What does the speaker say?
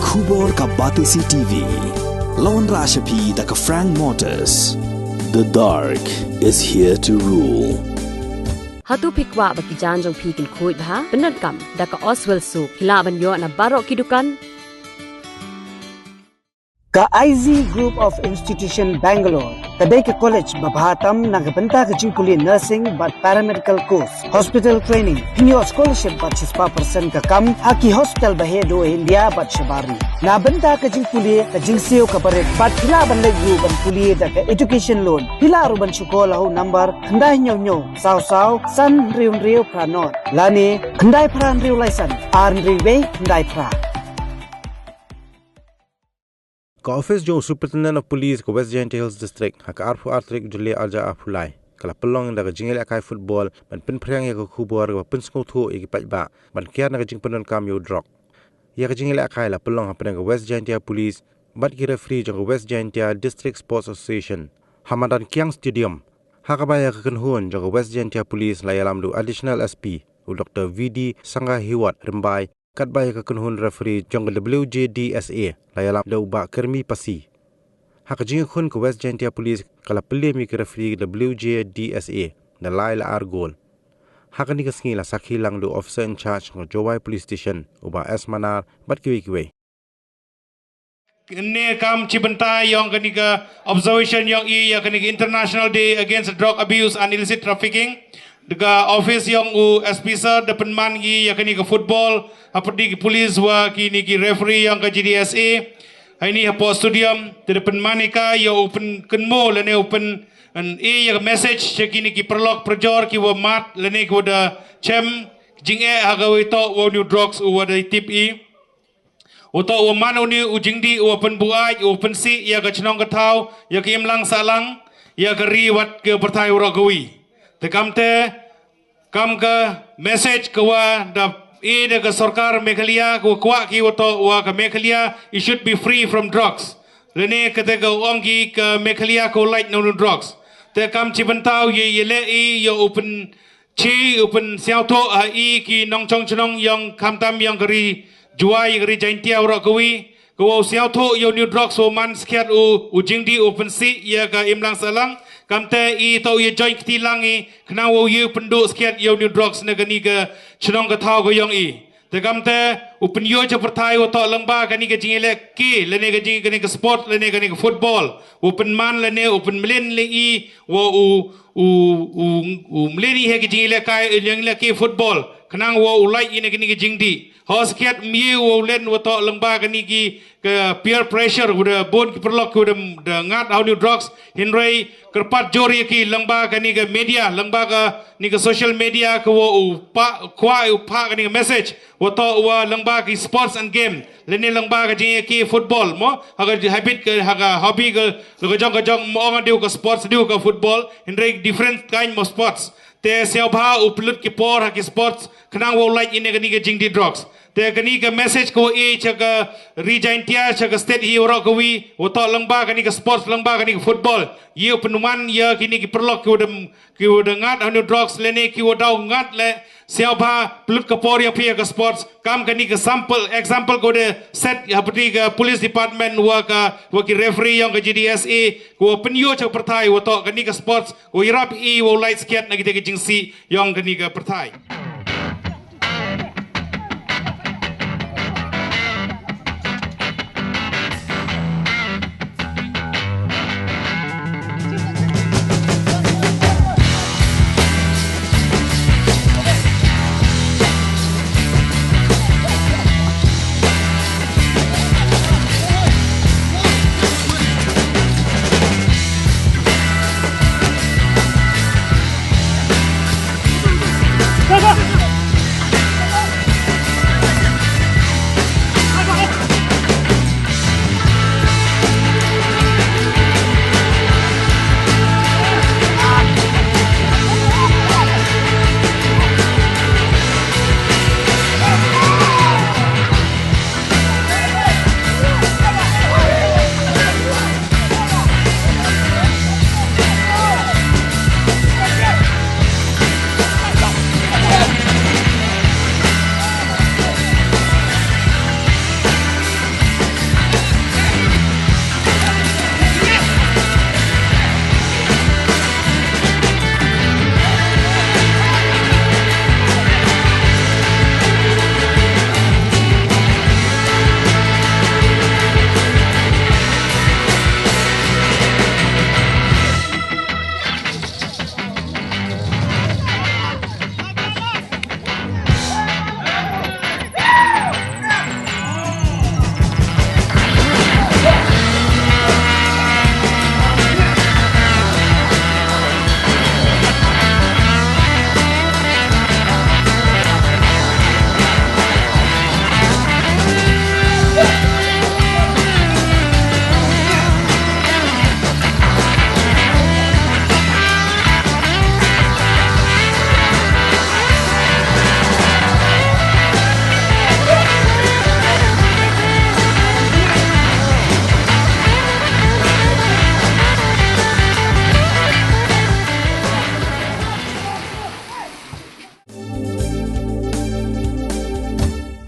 Khubor ka Batisi TV. Lawan Rashapi da ka Frank Motors. The dark is here to rule. Hatu pikwa baki janjong pikin kuit ha penat kam da ka Oswell Soup hilaban yo na barok kidukan ka IZ Group of Institution Bangalore kadai ke college babhatam nagabanta ka jingkuli nursing but paramedical course hospital training hinyo scholarship but 6% ka kam haki hospital bahedo India but shabari na banta ka jingkuli ka jingseo ka paret but hila ban legu ban kuli da ka education loan hila ruban shukola ho number khandai nyo saw san riu pranot lani khandai pran riu license arn riwe khandai pra Ka office jo superintendent of police ko West Giant Hills district hak arfu artrik jule alja afulai kala pelong daga jingel akai football ban Pynphriang ya ko Khubor ba pinsko thu igi pajba ban kiar na jing penon kam yo Drok ya jingel akai la pelong hapena ko West Giant police bat ki referee jo West Giant district sports association hamadan kiang stadium hakabaya ka kenhun jo West Giant police la yalam du additional SP Dr. VD Sangha Hiwat Rimbai kat bay ka kunhun referee jong WJDSA layalam dau ba kermi pasi hak jing khun ko West Giant police kala pele mi ka referee WJDSA na laila ar goal hak ni ka sngi la sakhi lang do officer in charge ng Jowai police station uba Esmanar bat kiwi ne kam cibenta yang kaniga observation yang ya kaniga International Day Against Drug Abuse and Illicit Trafficking Dega office yang SP sir depan man gi yakni ke football apadi ke police wa kini ki referee yang ke GDSA ini hapo stadium depan man ka ya open kenmo lene open an ya message kini ki perlok projor ki wa mat lene ko da chem jing hagawi to wa new drugs wa da tip Oto wa man uni ujingdi open buai open si ya ke chnong ke thau ya ke imlang salang ya ke riwat ke pertai uragawi Kam ke message ke wa da de ke sarkar Meghalaya ko kwa ki wato wa ke Meghalaya it should be free from drugs. Lene kete ke ongi ke Meghalaya ko light no drugs. Te kam cibentau ye le yo open siao to ki nong chong chnong yang kamtam yang keri juai keri jaintia ora kawi ko siao to yo new drugs so man skiat ujingdi open si ya ka imlang salang kamte to ye join ktilangi kna wo ye penduk skiat yo new drugs negani ke chnong ka thau ko yong te kamte upen yo che perthai wo to lengba kani ke jingile ki lene ke jing kani ke sport lene kani ke football open man lene open mlen le wo mleni he ke jingile kai leng le ki football kna wo ulai ine kani ke jingdi hoskiat mi wo len wo to lengba kani ki peer pressure udah bon ki perlok udah ngat how new drugs hinrei kerpat jori ki lengba kani ke media lengba ka ni ke social media ke wo pa kani ke message wo to wa lengba ki sports and game leni lengba ka jing ki football mo haga habit ke haga hobby ke jong mo ngadiu ke sports diu ke football hinrei different kind of sports te siapa Pulit ki por ha ki sports kenang wo like ine kani ke jing di drugs te kani ke message ko chaga rejaintia chaga state hi ora ko wi oto lengba kani ke sports lengba kani ke football ye penuman ya kini ki perlok ki udem ngat anu drugs lene ki odau ngat le siapa Pulit ke por ya pia ke sports kam kani ke example ko de set ya pati ke police department wa ki referee yang ke GDSA ko penyo cha perthai oto kani ke sports ko irap wo light skiat na kita ke jingsi yang kani ke perthai